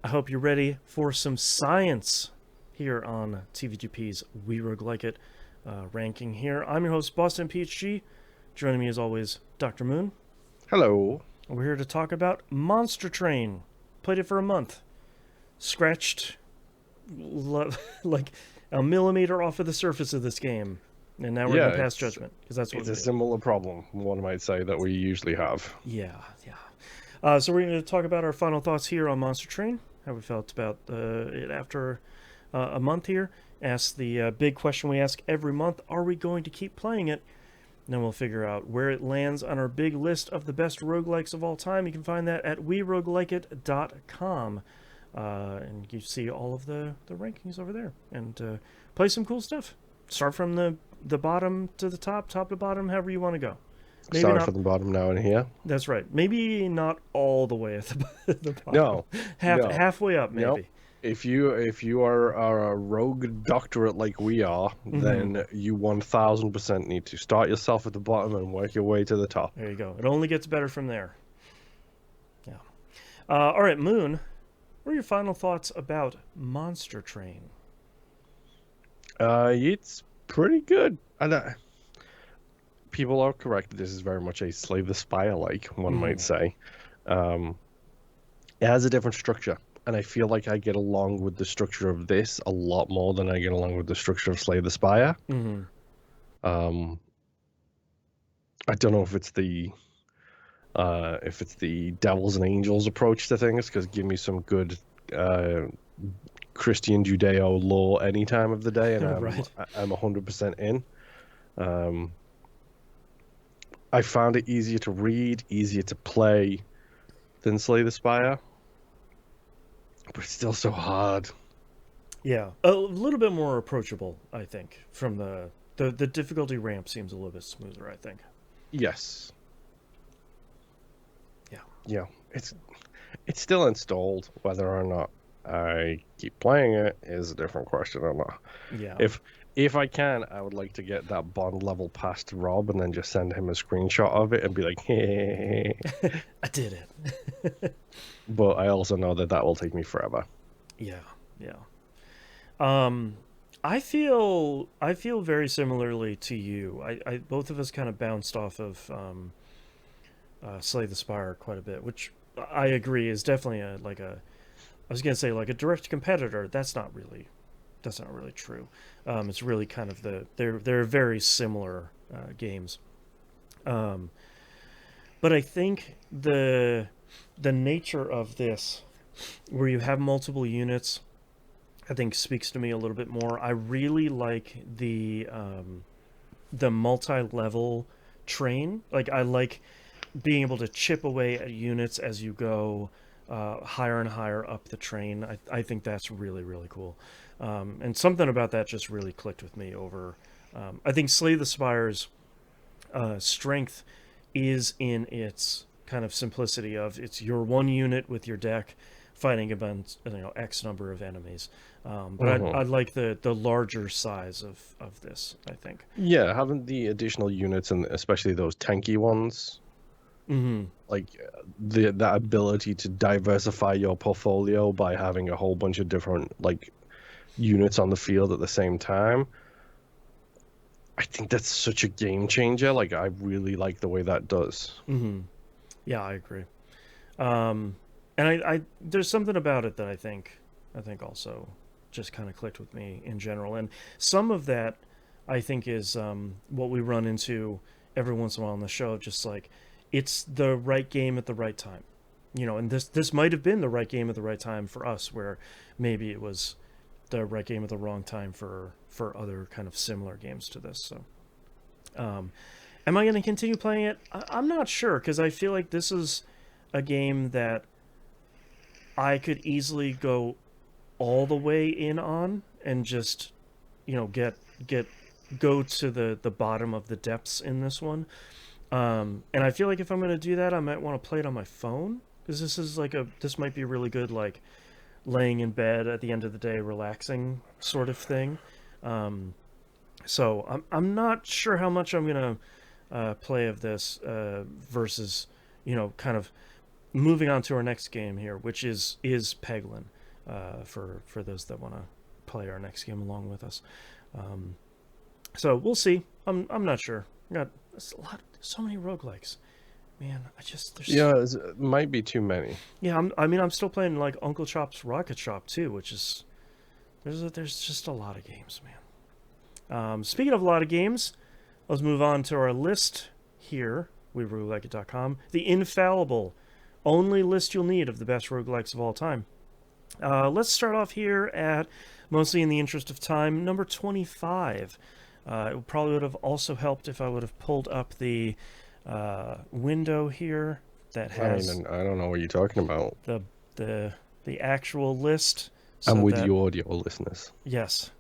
I hope you're ready for some science here on TVGP's We Roguelike It ranking here. I'm your host, Boston PhD. Joining me as always, Dr. Moon. Hello. We're here to talk about Monster Train. Played it for a month. Scratched like a millimeter off of the surface of this game. And now we're Yeah, going to pass it's judgment, because that's what it's we a do. similar problem, one might say, that we usually have. Yeah. So we're going to talk about our final thoughts here on Monster Train, how we felt about it after a month here. Ask the big question we ask every month: are we going to keep playing it? And then we'll figure out where it lands on our big list of the best roguelikes of all time. You can find that at weroguelikeit.com. And you see all of the rankings over there. And play some cool stuff. Start from the bottom to the top, top to bottom, however you want to go. Maybe Sorry not. for the bottom now in here. That's right. Maybe not all the way at the bottom. No, no, Halfway up, nope. maybe. If you are a rogue doctorate like we are, Mm-hmm. then you 1000% need to start yourself at the bottom and work your way to the top. There you go. It only gets better from there. Yeah. All right, Moon. What are your final thoughts about Monster Train? It's pretty good. And people are correct. This is very much a Slay the Spire like, one might Mm-hmm. say. Um, it has a different structure, and I feel like I get along with the structure of this a lot more than I get along with the structure of Slay the Spire. Mm-hmm. Um, I don't know if it's the devils and angels approach to things, because give me some good uh, Christian Judeo lore any time of the day, and Right. I'm 100% in. Um, I found it easier to read, easier to play than Slay the Spire, but it's still so hard. Yeah. A little bit more approachable, I think, from the difficulty ramp seems a little bit smoother, I think. Yes, Yeah. yeah, it's still installed. Whether or not I keep playing it is a different question. Or not. Yeah. If if I can, I would like to get that Bond level past Rob and then just send him a screenshot of it and be like, hey. I did it. But I also know that that will take me forever. Yeah. Yeah. Um, I feel very similarly to you. I both of us kind of bounced off of Slay the Spire quite a bit, which I agree is definitely I was gonna say like a direct competitor. That's not really true. It's really kind of they're very similar games. Um, but I think the nature of this, where you have multiple units, I think speaks to me a little bit more. I really like the multi-level train. Like I like being able to chip away at units as you go higher and higher up the train. I think that's really really cool, and something about that just really clicked with me over. I think Slay the Spire's strength is in its kind of simplicity of it's your one unit with your deck fighting against X number of enemies. But I Hmm. like the larger size of this. I think. Yeah, having the additional units and especially those tanky ones, Hmm. like the that ability to diversify your portfolio by having a whole bunch of different like units on the field at the same time. I think that's such a game changer. Like I really like the way that does. Hmm. Yeah, I agree. Um, and I there's something about it that I think also just kind of clicked with me in general, and some of that I think is what we run into every once in a while on the show. Just like it's the right game at the right time, and this might have been the right game at the right time for us, where maybe it was the right game at the wrong time for other kind of similar games to this. So, um, am I going to continue playing it? I'm not sure because I feel like this is a game that I could easily go all the way in on and just get go to the bottom of the depths in this one. And I feel like if I'm going to do that, I might want to play it on my phone because this might be really good like laying in bed at the end of the day relaxing sort of thing. Um, so I'm not sure how much I'm gonna play of this versus kind of moving on to our next game here, which is Peglin, for those that want to play our next game along with us. Um, so we'll see. I'm not sure. Got so many roguelikes. Man, Yeah, it might be too many. yeah. I'm still playing like Uncle Chop's Rocket Shop too, which is there's just a lot of games, man. Speaking of a lot of games, let's move on to our list here. WeRoguelikeIt.com, the infallible, only list you'll need of the best roguelikes of all time. Let's start off here at, mostly in the interest of time, number 25. It probably would have also helped if I would have pulled up the window here that has. I mean, I don't know what you're talking about. the actual list. So I'm with you, audio listeners. Yes,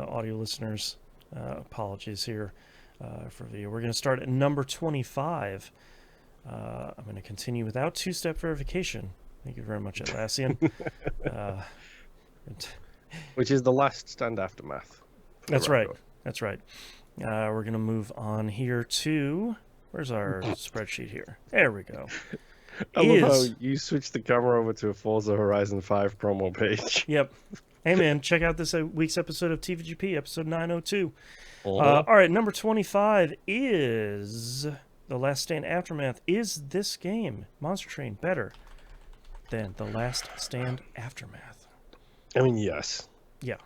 audio listeners. Apologies here for the. We're going to start at number 25. I'm going to continue without two-step verification. Thank you very much, Atlassian. Which is the last stand aftermath. That's right. That's right. We're going to move on here to... Where's our spreadsheet here? There we go. I love how you switched the camera over to a Forza Horizon 5 promo page. Yep. Hey, man, check out this week's episode of TVGP, episode 902. Uh-huh. All right, number 25 is The Last Stand Aftermath. Is this game, Monster Train, better than The Last Stand Aftermath? I mean, yes. Yeah.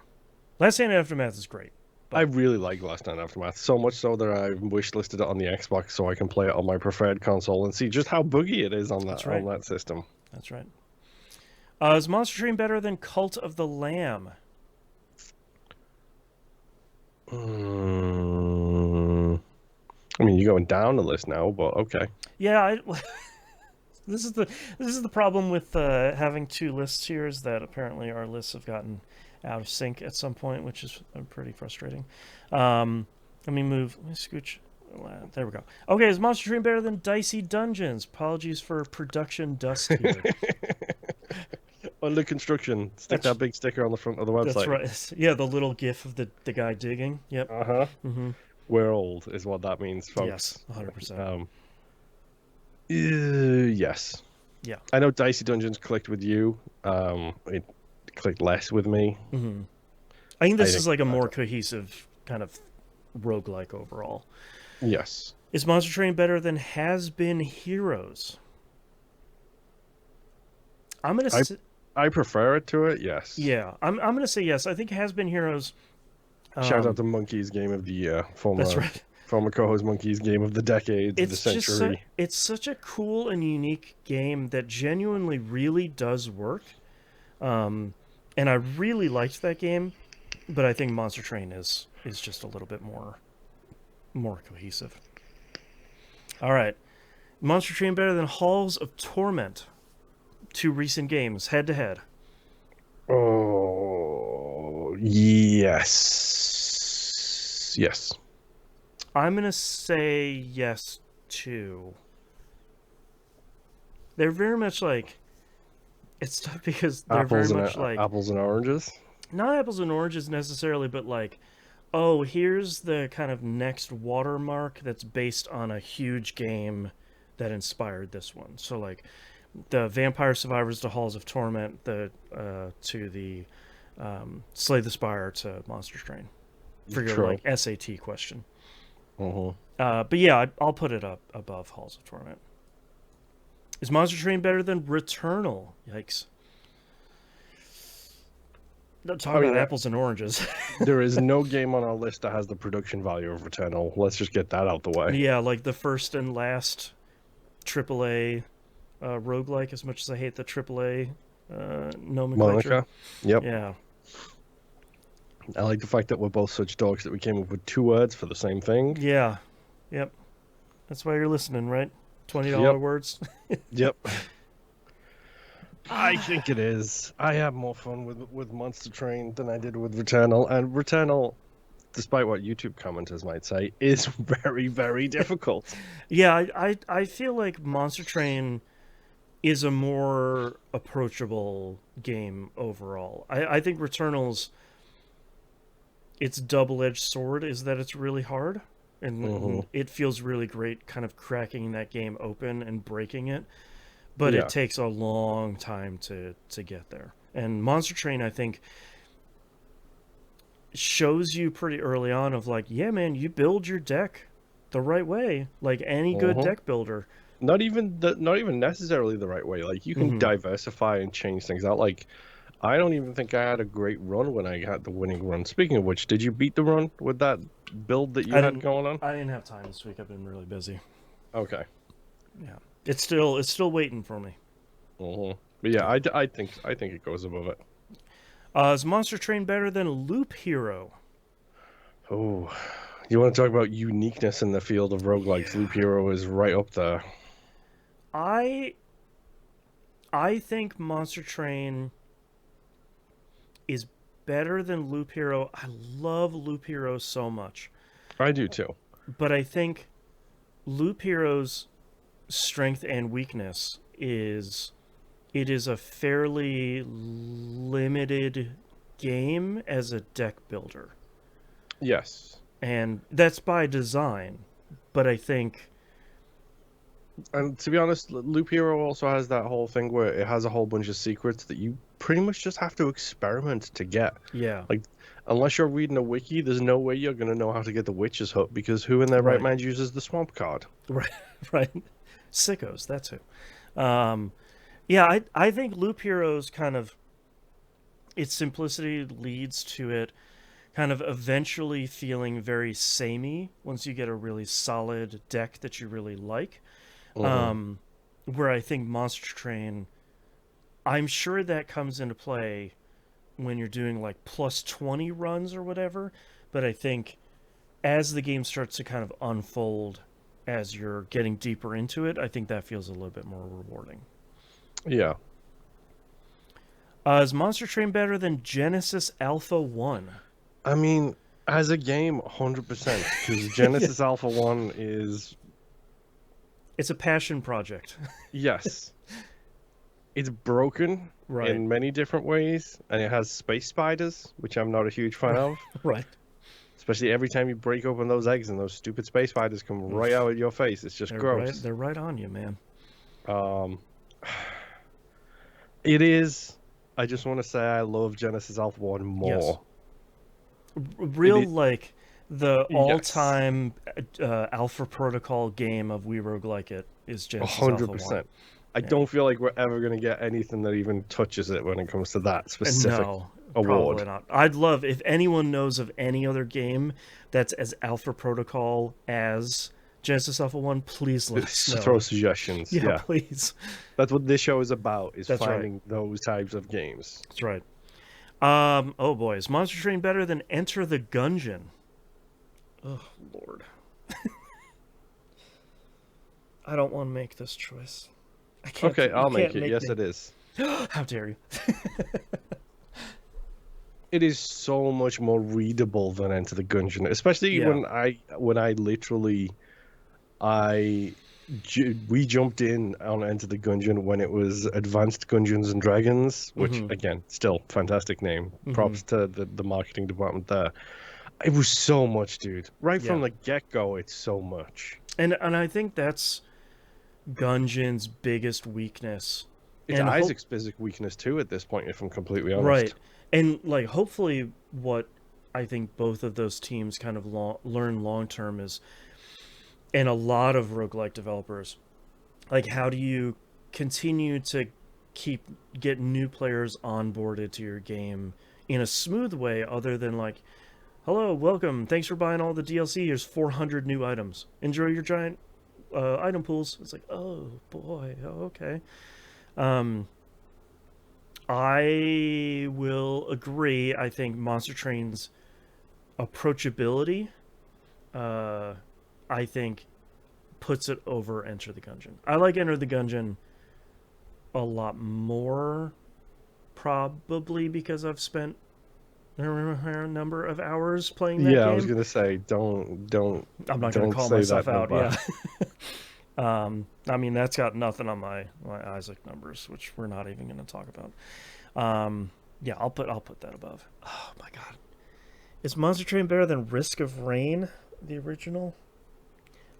Last Stand Aftermath is great. I really like Last Stand Aftermath, so much so that I wishlisted it on the Xbox so I can play it on my preferred console and see just how buggy it is on that, on that system. That's right. Is Monster Train better than Cult of the Lamb? I mean, you're going down the list now, but okay. Yeah, this is the problem with having two lists here, is that apparently our lists have gotten out of sync at some point, which is pretty frustrating. Let me scooch. There we go. Okay, is Monster Train better than Dicey Dungeons? Apologies for production dust here. Under construction. Stick that big sticker on the front of the website. That's right. Yeah, the little gif of the guy digging. Yep. Uh-huh. Mm-hmm. We're old is what that means, folks. Yes, 100%. Yes. Yeah. I know Dicey Dungeons clicked with you. It clicked less with me. Mm-hmm. I think this is like a more cohesive kind of roguelike overall. Yes. Is Monster Train better than Has Been Heroes? I prefer it to it, yes. Yeah, I'm gonna say yes. I think Has Been Heroes. Shout out to Monkey's Game of the Year. That's right. Former co-host Monkey's Game of the Decade, the century. It's such a cool and unique game that genuinely really does work. And I really liked that game, but I think Monster Train is just a little bit more cohesive. All right. Monster Train better than Halls of Torment? Two recent games, head to head. Oh, yes. Yes. I'm going to say yes, too. They're very much like... It's tough because they're very much like... Apples and oranges? Not apples and oranges necessarily, but like, oh, here's the kind of next watermark that's based on a huge game that inspired this one. So like... The Vampire Survivors to Halls of Torment, to the Slay the Spire to Monster Train, for your like SAT question. But yeah, I'll put it up above Halls of Torment. Is Monster Train better than Returnal? Yikes! Not talking about apples and oranges. There is no game on our list that has the production value of Returnal. Let's just get that out the way. Yeah, like the first and last AAA. Roguelike, as much as I hate the AAA nomenclature. Yep. Yeah. I like the fact that we're both such dogs that we came up with two words for the same thing. Yeah. Yep. That's why you're listening, right? $20 words. Yep. I think it is. I have more fun with Monster Train than I did with Returnal, and Returnal, despite what YouTube commenters might say, is very, very difficult. Yeah, I feel like Monster Train is a more approachable game overall. I think Returnal's its double-edged sword is that it's really hard, and it feels really great kind of cracking that game open and breaking it. but it Yeah. takes a long time to get there. And Monster Train, I think, shows you pretty early on of like, yeah, man, you build your deck the right way, like any good Uh-huh. deck builder. Not even necessarily the right way. Like you can Mm-hmm. diversify and change things out. Like I don't even think I had a great run when I had the winning run. Speaking of which, did you beat the run with that build that you I had didn't. going on? I didn't have time this week. I've been really busy. Okay. Yeah, it's still waiting for me. But yeah, Yeah. I think it goes above it. Is Monster Train better than Loop Hero? Oh, you want to talk about uniqueness in the field of roguelikes? Yeah. Loop Hero is right up there. I I think Monster Train is better than Loop Hero. I love Loop Hero so much, I do too. but I think Loop Hero's strength and weakness is it is a fairly limited game as a deck builder. Yes. And that's by design. But I think, And to be honest, Loop Hero also has that whole thing where it has a whole bunch of secrets that you pretty much just have to experiment to get. yeah, Like, unless you're reading a wiki, there's no way you're going to know how to get the Witch's Hut because who in their right right, mind uses the Swamp card? right, right. Sickos, that's who. Yeah, I think Loop Heroes kind of its simplicity leads to it kind of eventually feeling very samey once you get a really solid deck that you really like. Hmm. Um, where I think Monster Train, I'm sure that comes into play when you're doing like plus 20 runs or whatever. But I think as the game starts to kind of unfold, as you're getting deeper into it, I think that feels a little bit more rewarding. Yeah. Is Monster Train better than Genesis Alpha 1? I mean, as a game, 100%, because Yeah. Genesis Alpha 1 is, It's a passion project. yes, it's broken Right. in many different ways, and it has space spiders, which I'm not a huge fan of. Right. Especially every time you break open those eggs and those stupid space spiders come right out of your face. It's just gross. They're right on you, man. Um, it is. I just want to say I love Genesis Alpha 1 Yes. more. It Real is, like the yes, all-time Alpha Protocol game of We Roguelike It is Genesis Alpha 1. 100%. I Yeah. don't feel like we're ever going to get anything that even touches it when it comes to that specific No, award. probably not. I'd love if anyone knows of any other game that's as Alpha Protocol as Genesis Alpha 1, please let us Throw know. suggestions. Yeah, Yeah. please. That's what this show is about, is That's right. finding those types of games. That's right. Oh boy, is Monster Train better than Enter the Gungeon? Oh Lord, I don't want to make this choice. I can't. Okay, You I'll make can't it. make Yes, me. it is. How dare you? It is so much more readable than Enter the Gungeon, especially Yeah. when I literally I we jumped in on Enter the Gungeon when it was Advanced Dungeons and Dragons, which Mm-hmm. again, still fantastic name. Mm-hmm. Props to the marketing department there. It was so much, dude. Right from Yeah. the get go, it's so much. And I think that's Gungeon's biggest weakness. It's And hope Isaac's basic weakness too at this point, if I'm completely right. honest. And like hopefully what I think both of those teams kind of learn long term is, and a lot of roguelike developers, like how do you continue to keep get new players onboarded to your game in a smooth way other than like, hello, welcome, thanks for buying all the DLC, here's 400 new items, enjoy your giant item pools. It's like, oh boy, oh, okay. um I will agree. I think Monster Train's approachability, uh I think, puts it over Enter the Gungeon. I like Enter the Gungeon a lot more, probably because I've spent a number of hours playing that Yeah, I was game. gonna say, I'm not going to don't call say myself that out. number. Yeah. I mean, that's got nothing on my Isaac numbers, which we're not even going to talk about. Yeah, I'll put that above. Oh my god, is Monster Train better than Risk of Rain, the original?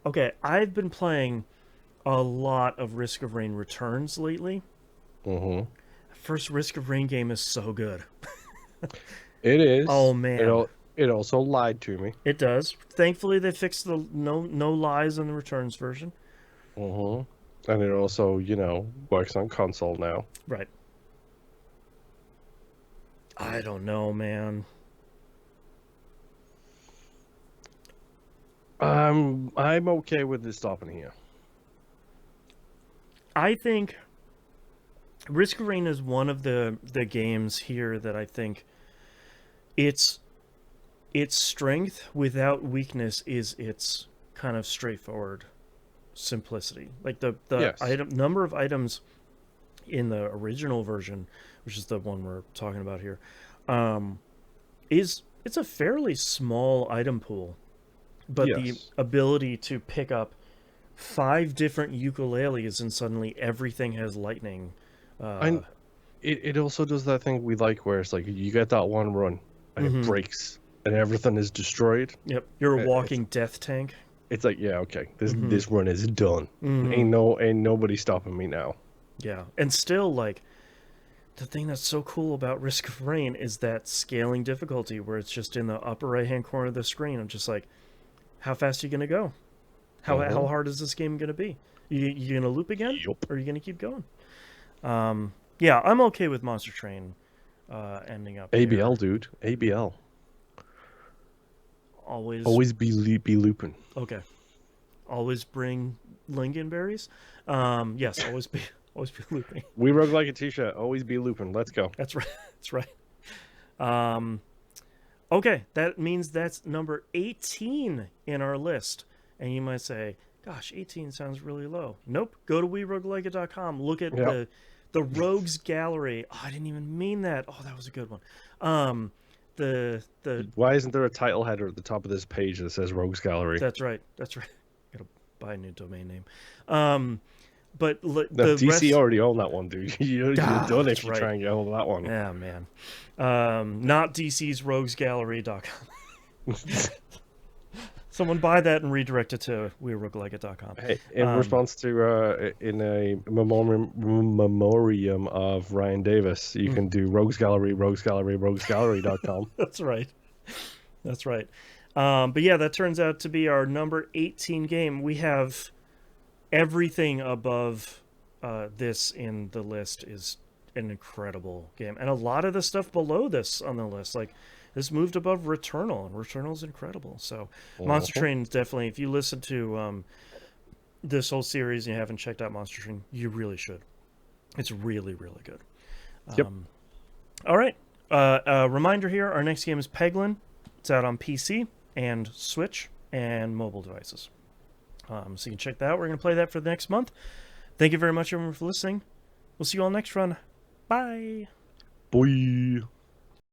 Okay, I've been playing a lot of Risk of Rain returns lately. Mm-hmm. First Risk of Rain game is so good. It Oh is. man, It also lied to me. it does. Thankfully, they fixed the no lies in the returns version. Mm-hmm. And it also, works on console now. Right. I don't know, man. I'm okay with this stopping here. I think Risk of Rain is one of the games here that I think its its strength without weakness is its kind of straightforward simplicity. Like the Yes. item number of items in the original version, which is the one we're talking about here, um, is it's a fairly small item pool, but the Yes. ability to pick up 5 different ukuleles and suddenly everything has lightning. Uh, And it also does that thing we like where it's like you get that one run and it mm-hmm. breaks and everything is destroyed. Yep, you're a It's walking death tank. it's like, yeah, okay. This Mm-hmm. this run is done. Mm-hmm. Ain't nobody stopping me now. Yeah, and still like the thing that's so cool about Risk of Rain is that scaling difficulty where it's just in the upper right hand corner of the screen. I'm just like, how fast are you gonna go? How Mm-hmm. hard is this game gonna be? You gonna loop again, Yup. or are you gonna keep going? Yeah, I'm okay with Monster Train ending up here. ABL, dude. ABL. Always Always be looping. okay. Always bring lingonberries. Yes, always be looping. We Roguelike It t-shirt. Always be looping. Let's go. That's right. That's right. Um, okay, that means that's number 18 in our list. And you might say, gosh, 18 sounds really low. Nope. Go to weroguelikeit.com. Look at Yep. the Rogues Gallery. Oh, I didn't even mean that. Oh, that was a good one. The Why isn't there a title header at the top of this page that says Rogues Gallery? That's right. That's right. Gotta buy a new domain name. Um, but No, the DC rest. already own that one, dude. You're done That's if you right. try and get hold of that one. Yeah, man. Not DC's roguesgallery.com. Someone buy that and redirect it to weroguelikeit.com. Hey, in response to in a memoriam of Ryan Davis, you can do Rogues Gallery, Rogues Gallery, roguesgallery.com. That's right. That's right. But yeah, that turns out to be our number 18 game. We have everything above this in the list is an incredible game. And a lot of the stuff below this on the list, like this moved above Returnal, and Returnal's incredible. So Monster Train is definitely, if you listen to this whole series and you haven't checked out Monster Train, you really should. It's really, really good. Yep. All right. Reminder here, our next game is Peglin. It's out on PC and Switch and mobile devices. So you can check that out. We're going to play that for the next month. Thank you very much, everyone, for listening. We'll see you all next run. Bye. Boy.